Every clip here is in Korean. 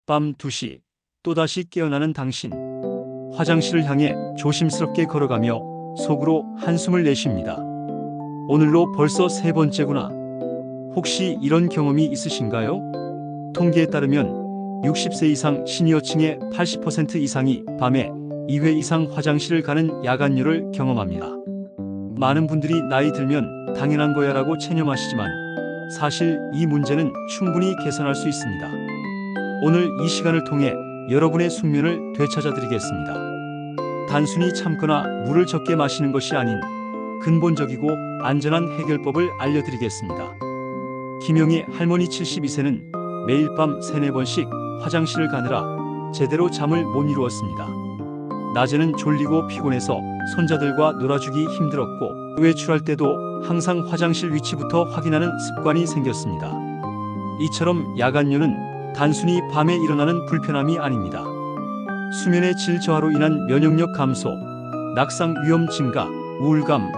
밤 2시 또다시 깨어나는 당신. 화장실을 향해 조심스럽게 걸어가며 속으로 한숨을 내쉽니다. 오늘로 벌써 3번째구나. 혹시 이런 경험이 있으신가요? 통계에 따르면 60세 이상 시니어층의 80% 이상이 밤에 2회 이상 화장실을 가는 야간류를 경험합니다. 많은 분들이 나이 들면 당연한 거야라고 체념하시지만 사실 이 문제는 충분히 개선할 수 있습니다. 오늘 이 시간을 통해 여러분의 숙면을 되찾아 드리겠습니다. 단순히 참거나 물을 적게 마시는 것이 아닌 근본적이고 안전한 해결법을 알려드리겠습니다. 김영희 할머니 72세는 매일 밤 3-4번씩 화장실을 가느라 제대로 잠을 못 이루었습니다. 낮에는 졸리고 피곤해서 손자들과 놀아주기 힘들었고 외출할 때도 항상 화장실 위치부터 확인하는 습관이 생겼습니다. 이처럼 야간류는 단순히 밤에 일어나는 불편함이 아닙니다. 수면의 질 저하로 인한 면역력 감소, 낙상 위험 증가, 우울감,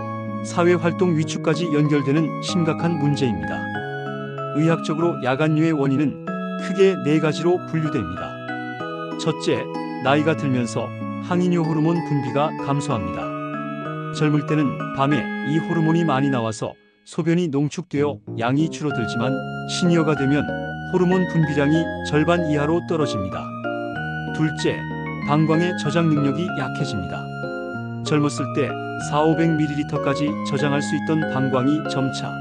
사회활동 위축까지 연결되는 심각한 문제입니다. 의학적으로 야간류의 원인은 크게 4가지로 분류됩니다. 첫째, 나이가 들면서 항이뇨 호르몬 분비가 감소합니다. 젊을 때는 밤에 이 호르몬이 많이 나와서 소변이 농축되어 양이 줄어들지만 시니어가 되면 호르몬 분비량이 절반 이하로 떨어집니다. 둘째, 방광의 저장 능력이 약해집니다. 젊었을 때 400~500ml까지 저장할 수 있던 방광이 점차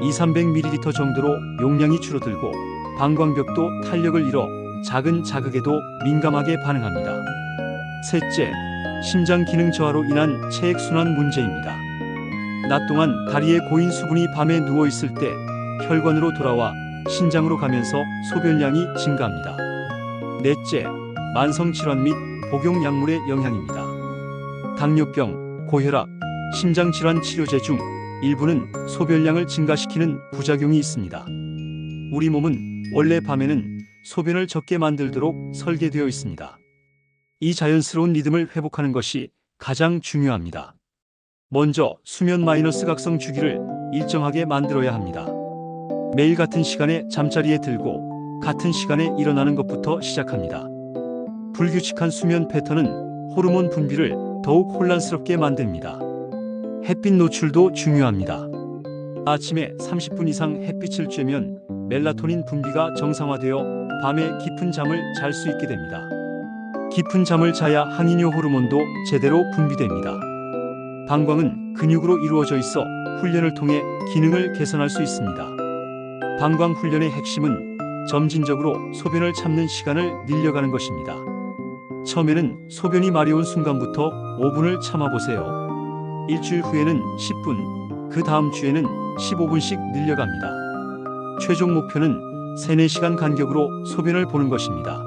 200~300ml 정도로 용량이 줄어들고 방광벽도 탄력을 잃어 작은 자극에도 민감하게 반응합니다. 셋째, 심장 기능 저하로 인한 체액순환 문제입니다. 낮 동안 다리에 고인 수분이 밤에 누워있을 때 혈관으로 돌아와 신장으로 가면서 소변량이 증가합니다. 넷째, 만성질환 및 복용약물의 영향입니다. 당뇨병, 고혈압, 심장질환 치료제 중 일부는 소변량을 증가시키는 부작용이 있습니다. 우리 몸은 원래 밤에는 소변을 적게 만들도록 설계되어 있습니다. 이 자연스러운 리듬을 회복하는 것이 가장 중요합니다. 먼저 수면 마이너스 각성 주기를 일정하게 만들어야 합니다. 매일 같은 시간에 잠자리에 들고 같은 시간에 일어나는 것부터 시작합니다. 불규칙한 수면 패턴은 호르몬 분비를 더욱 혼란스럽게 만듭니다. 햇빛 노출도 중요합니다. 아침에 30분 이상 햇빛을 쬐면 멜라토닌 분비가 정상화되어 밤에 깊은 잠을 잘 수 있게 됩니다. 깊은 잠을 자야 항이뇨 호르몬도 제대로 분비됩니다. 방광은 근육으로 이루어져 있어 훈련을 통해 기능을 개선할 수 있습니다. 방광 훈련의 핵심은 점진적으로 소변을 참는 시간을 늘려가는 것입니다. 처음에는 소변이 마려운 순간부터 5분을 참아보세요. 일주일 후에는 10분, 그 다음 주에는 15분씩 늘려갑니다. 최종 목표는 3-4시간 간격으로 소변을 보는 것입니다.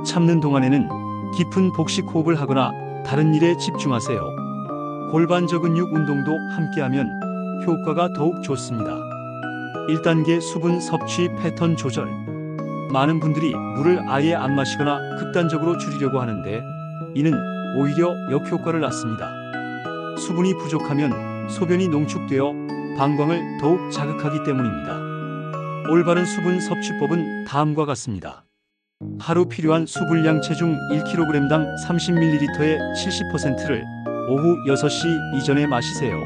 참는 동안에는 깊은 복식 호흡을 하거나 다른 일에 집중하세요. 골반 저근육 운동도 함께하면 효과가 더욱 좋습니다. 1단계 수분 섭취 패턴 조절. 많은 분들이 물을 아예 안 마시거나 극단적으로 줄이려고 하는데 이는 오히려 역효과를 낳습니다. 수분이 부족하면 소변이 농축되어 방광을 더욱 자극하기 때문입니다. 올바른 수분 섭취법은 다음과 같습니다. 하루 필요한 수분량 체중 1kg당 30ml의 70%를 오후 6시 이전에 마시세요.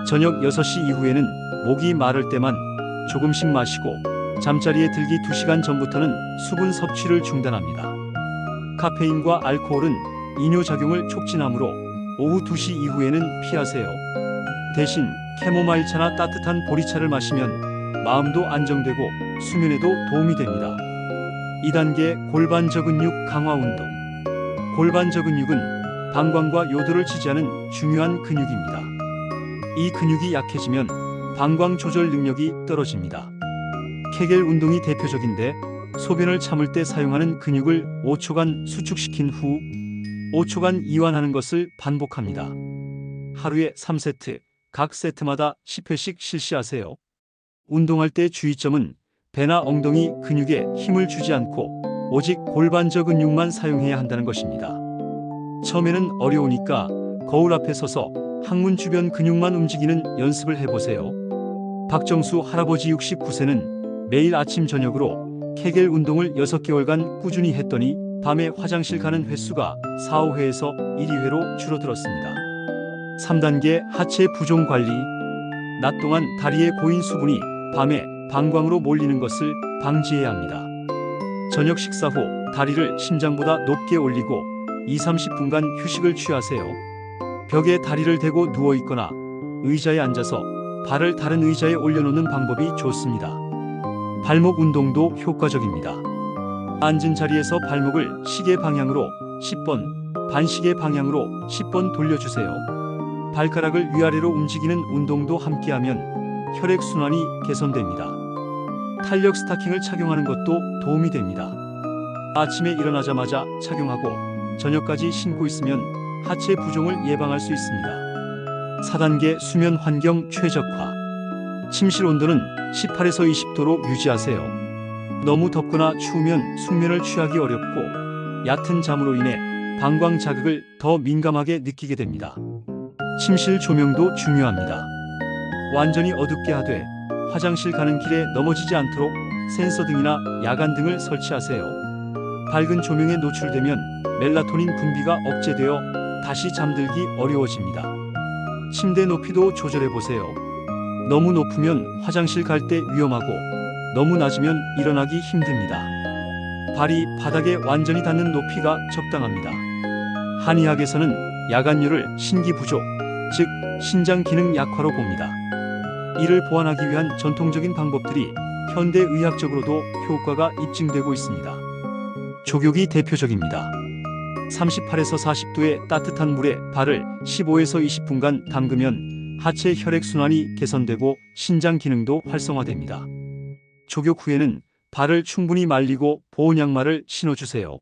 저녁 6시 이후에는 목이 마를 때만 조금씩 마시고 잠자리에 들기 2시간 전부터는 수분 섭취를 중단합니다. 카페인과 알코올은 이뇨작용을 촉진하므로 오후 2시 이후에는 피하세요. 대신 캐모마일차나 따뜻한 보리차를 마시면 마음도 안정되고 수면에도 도움이 됩니다. 2단계 골반 저근육 강화 운동. 골반 저근육은 방광과 요도를 지지하는 중요한 근육입니다. 이 근육이 약해지면 방광 조절 능력이 떨어집니다. 케겔 운동이 대표적인데 소변을 참을 때 사용하는 근육을 5초간 수축시킨 후 5초간 이완하는 것을 반복합니다. 하루에 3세트, 각 세트마다 10회씩 실시하세요. 운동할 때 주의점은 배나 엉덩이 근육에 힘을 주지 않고 오직 골반 저근육만 사용해야 한다는 것입니다. 처음에는 어려우니까 거울 앞에 서서 항문 주변 근육만 움직이는 연습을 해보세요. 박정수 할아버지 69세는 매일 아침 저녁으로 케겔 운동을 6개월간 꾸준히 했더니 밤에 화장실 가는 횟수가 4, 5회에서 1, 2회로 줄어들었습니다. 3단계 하체 부종 관리. 낮 동안 다리에 고인 수분이 밤에 방광으로 몰리는 것을 방지해야 합니다. 저녁 식사 후 다리를 심장보다 높게 올리고 2~30분간 휴식을 취하세요. 벽에 다리를 대고 누워 있거나 의자에 앉아서 발을 다른 의자에 올려놓는 방법이 좋습니다. 발목 운동도 효과적입니다. 앉은 자리에서 발목을 시계 방향으로 10번, 반시계 방향으로 10번 돌려주세요. 발가락을 위아래로 움직이는 운동도 함께하면 혈액순환이 개선됩니다. 탄력 스타킹을 착용하는 것도 도움이 됩니다. 아침에 일어나자마자 착용하고 저녁까지 신고 있으면 하체 부종을 예방할 수 있습니다. 4단계 수면 환경 최적화. 침실 온도는 18에서 20도로 유지하세요. 너무 덥거나 추우면 숙면을 취하기 어렵고 얕은 잠으로 인해 방광 자극을 더 민감하게 느끼게 됩니다. 침실 조명도 중요합니다. 완전히 어둡게 하되 화장실 가는 길에 넘어지지 않도록 센서 등이나 야간 등을 설치하세요. 밝은 조명에 노출되면 멜라토닌 분비가 억제되어 다시 잠들기 어려워집니다. 침대 높이도 조절해 보세요. 너무 높으면 화장실 갈 때 위험하고 너무 낮으면 일어나기 힘듭니다. 발이 바닥에 완전히 닿는 높이가 적당합니다. 한의학에서는 야간뇨를 신기 부족, 즉 신장 기능 약화로 봅니다. 이를 보완하기 위한 전통적인 방법들이 현대 의학적으로도 효과가 입증되고 있습니다. 족욕이 대표적입니다. 38에서 40도의 따뜻한 물에 발을 15에서 20분간 담그면 하체 혈액순환이 개선되고 신장 기능도 활성화됩니다. 족욕 후에는 발을 충분히 말리고 보온 양말을 신어주세요.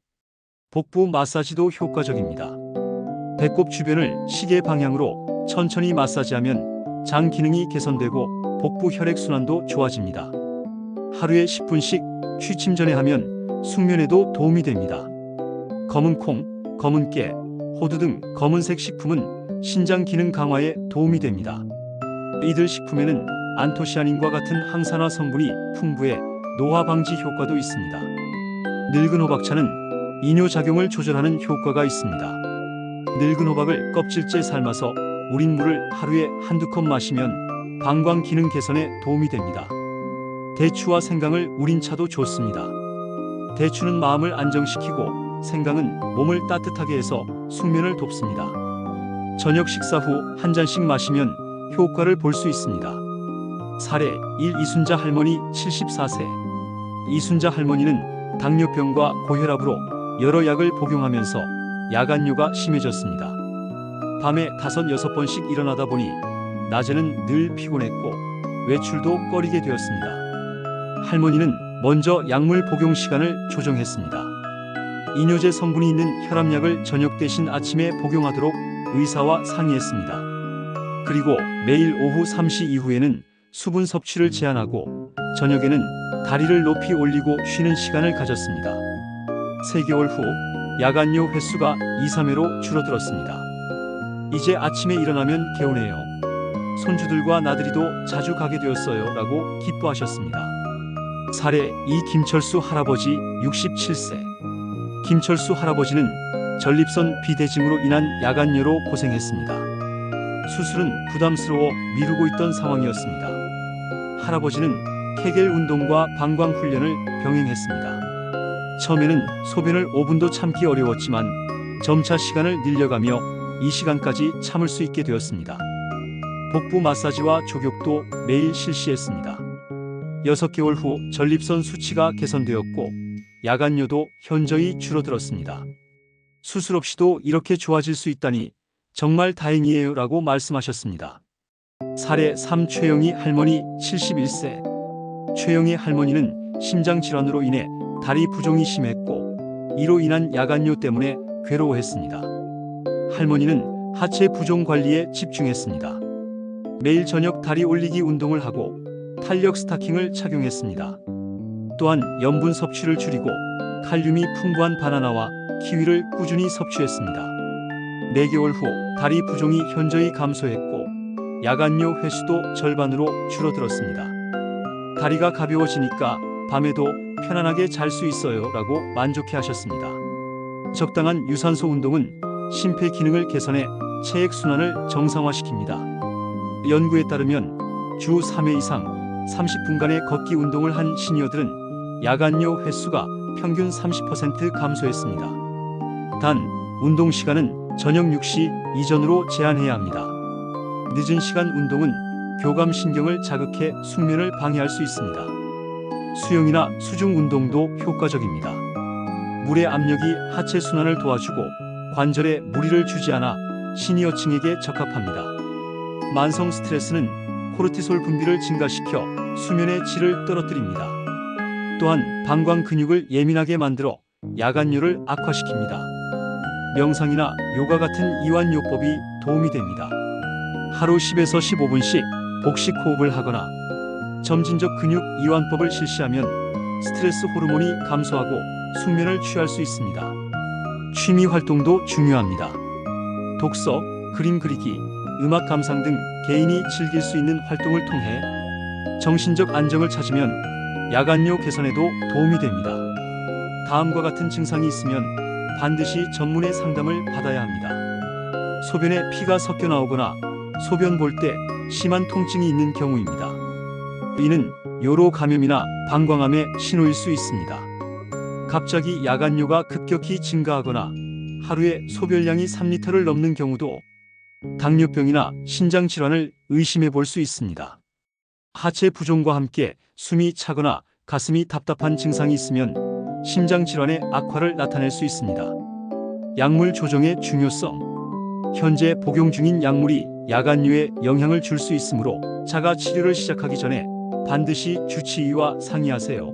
복부 마사지도 효과적입니다. 배꼽 주변을 시계 방향으로 천천히 마사지하면 장 기능이 개선되고 복부 혈액순환도 좋아집니다. 하루에 10분씩 취침 전에 하면 숙면에도 도움이 됩니다. 검은 콩, 검은 깨, 호두 등 검은색 식품은 신장 기능 강화에 도움이 됩니다. 이들 식품에는 안토시아닌과 같은 항산화 성분이 풍부해 노화 방지 효과도 있습니다. 늙은 호박차는 이뇨작용을 조절하는 효과가 있습니다. 늙은 호박을 껍질째 삶아서 우린 물을 하루에 한두 컵 마시면 방광 기능 개선에 도움이 됩니다. 대추와 생강을 우린 차도 좋습니다. 대추는 마음을 안정시키고 생강은 몸을 따뜻하게 해서 숙면을 돕습니다. 저녁 식사 후 한 잔씩 마시면 효과를 볼 수 있습니다. 사례 1. 이순자 할머니 74세. 이순자 할머니는 당뇨병과 고혈압으로 여러 약을 복용하면서 야간뇨가 심해졌습니다. 밤에 5~6번씩 일어나다 보니 낮에는 늘 피곤했고 외출도 꺼리게 되었습니다. 할머니는 먼저 약물 복용 시간을 조정했습니다. 이뇨제 성분이 있는 혈압약을 저녁 대신 아침에 복용하도록 의사와 상의했습니다. 그리고 매일 오후 3시 이후에는 수분 섭취를 제한하고 저녁에는 다리를 높이 올리고 쉬는 시간을 가졌습니다. 3개월 후 야간뇨 횟수가 2~3회로 줄어들었습니다. 이제 아침에 일어나면 개운해요. 손주들과 나들이도 자주 가게 되었어요 라고 기뻐하셨습니다. 사례 2. 김철수 할아버지 67세. 김철수 할아버지는 전립선 비대증으로 인한 야간뇨로 고생했습니다. 수술은 부담스러워 미루고 있던 상황이었습니다. 할아버지는 케겔 운동과 방광 훈련을 병행했습니다. 처음에는 소변을 5분도 참기 어려웠지만 점차 시간을 늘려가며 이 시간까지 참을 수 있게 되었습니다. 복부 마사지와 족욕도 매일 실시했습니다. 6개월 후 전립선 수치가 개선되었고 야간뇨도 현저히 줄어들었습니다. 수술 없이도 이렇게 좋아질 수 있다니 정말 다행이에요 라고 말씀하셨습니다. 사례 3. 최영희 할머니 71세. 최영희 할머니는 심장질환으로 인해 다리 부종이 심했고 이로 인한 야간뇨 때문에 괴로워했습니다. 할머니는 하체 부종 관리에 집중했습니다. 매일 저녁 다리 올리기 운동을 하고 탄력 스타킹을 착용했습니다. 또한 염분 섭취를 줄이고 칼륨이 풍부한 바나나와 키위를 꾸준히 섭취했습니다. 4개월 후 다리 부종이 현저히 감소했고 야간뇨 횟수도 절반으로 줄어들었습니다. 다리가 가벼워지니까 밤에도 편안하게 잘 수 있어요 라고 만족해 하셨습니다. 적당한 유산소 운동은 심폐 기능을 개선해 체액 순환을 정상화시킵니다. 연구에 따르면 주 3회 이상 30분간의 걷기 운동을 한 시니어들은 야간요 횟수가 평균 30% 감소했습니다. 단, 운동 시간은 저녁 6시 이전으로 제한해야 합니다. 늦은 시간 운동은 교감신경을 자극해 숙면을 방해할 수 있습니다. 수영이나 수중 운동도 효과적입니다. 물의 압력이 하체 순환을 도와주고 관절에 무리를 주지 않아 시니어층에게 적합합니다. 만성 스트레스는 코르티솔 분비를 증가시켜 수면의 질을 떨어뜨립니다. 또한 방광 근육을 예민하게 만들어 야간요를 악화시킵니다. 명상이나 요가 같은 이완요법이 도움이 됩니다. 하루 10에서 15분씩 복식 호흡을 하거나 점진적 근육 이완법을 실시하면 스트레스 호르몬이 감소하고 숙면을 취할 수 있습니다. 취미 활동도 중요합니다. 독서, 그림 그리기, 음악 감상 등 개인이 즐길 수 있는 활동을 통해 정신적 안정을 찾으면 야간요 개선에도 도움이 됩니다. 다음과 같은 증상이 있으면 반드시 전문의 상담을 받아야 합니다. 소변에 피가 섞여 나오거나 소변 볼 때 심한 통증이 있는 경우입니다. 이는 요로 감염이나 방광암의 신호일 수 있습니다. 갑자기 야간요가 급격히 증가하거나 하루에 소변량이 3리터를 넘는 경우도 당뇨병이나 신장 질환을 의심해 볼 수 있습니다. 하체 부종과 함께 숨이 차거나 가슴이 답답한 증상이 있으면 심장 질환의 악화를 나타낼 수 있습니다. 약물 조정의 중요성. 현재 복용 중인 약물이 야간요에 영향을 줄 수 있으므로 자가 치료를 시작하기 전에 반드시 주치의와 상의하세요.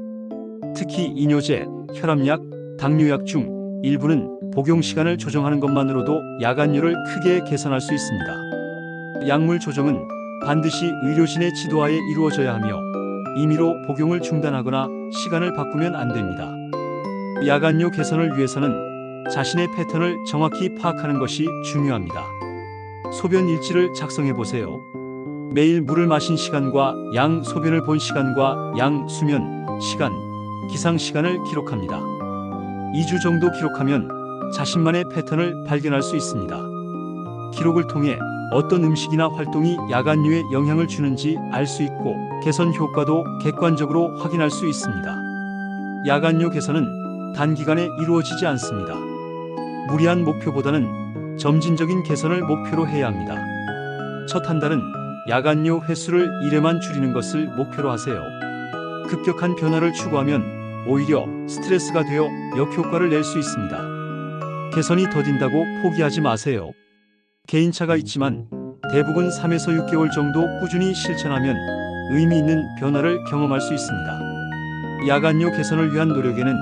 특히 이뇨제, 혈압약, 당뇨약 중 일부는 복용 시간을 조정하는 것만으로도 야간요를 크게 개선할 수 있습니다. 약물 조정은 반드시 의료진의 지도하에 이루어져야 하며 임의로 복용을 중단하거나 시간을 바꾸면 안 됩니다. 야간요 개선을 위해서는 자신의 패턴을 정확히 파악하는 것이 중요합니다. 소변 일지를 작성해 보세요. 매일 물을 마신 시간과 양, 소변을 본 시간과 양, 수면 시간, 기상 시간을 기록합니다. 2주 정도 기록하면 자신만의 패턴을 발견할 수 있습니다. 기록을 통해 어떤 음식이나 활동이 야간요에 영향을 주는지 알 수 있고 개선 효과도 객관적으로 확인할 수 있습니다. 야간요 개선은 단기간에 이루어지지 않습니다. 무리한 목표보다는 점진적인 개선을 목표로 해야 합니다. 첫 한 달은 야간요 횟수를 1회만 줄이는 것을 목표로 하세요. 급격한 변화를 추구하면 오히려 스트레스가 되어 역효과를 낼 수 있습니다. 개선이 더딘다고 포기하지 마세요. 개인차가 있지만 대부분 3에서 6개월 정도 꾸준히 실천하면 의미 있는 변화를 경험할 수 있습니다. 야간요 개선을 위한 노력에는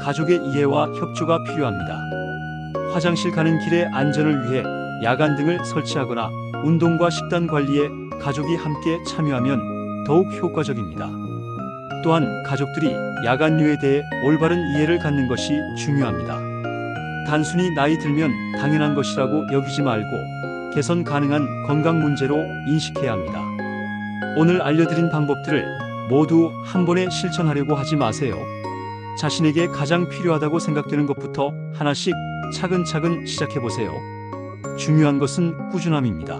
가족의 이해와 협조가 필요합니다. 화장실 가는 길의 안전을 위해 야간등을 설치하거나 운동과 식단 관리에 가족이 함께 참여하면 더욱 효과적입니다. 또한 가족들이 야간요에 대해 올바른 이해를 갖는 것이 중요합니다. 단순히 나이 들면 당연한 것이라고 여기지 말고 개선 가능한 건강 문제로 인식해야 합니다. 오늘 알려드린 방법들을 모두 한 번에 실천하려고 하지 마세요. 자신에게 가장 필요하다고 생각되는 것부터 하나씩 차근차근 시작해보세요. 중요한 것은 꾸준함입니다.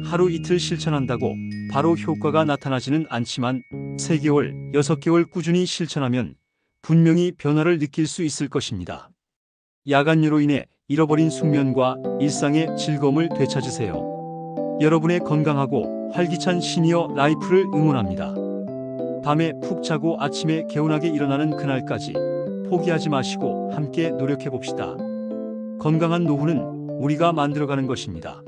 하루 이틀 실천한다고 바로 효과가 나타나지는 않지만 3개월, 6개월 꾸준히 실천하면 분명히 변화를 느낄 수 있을 것입니다. 야간요로 인해 잃어버린 숙면과 일상의 즐거움을 되찾으세요. 여러분의 건강하고 활기찬 시니어 라이프를 응원합니다. 밤에 푹 자고 아침에 개운하게 일어나는 그날까지 포기하지 마시고 함께 노력해 봅시다. 건강한 노후는 우리가 만들어가는 것입니다.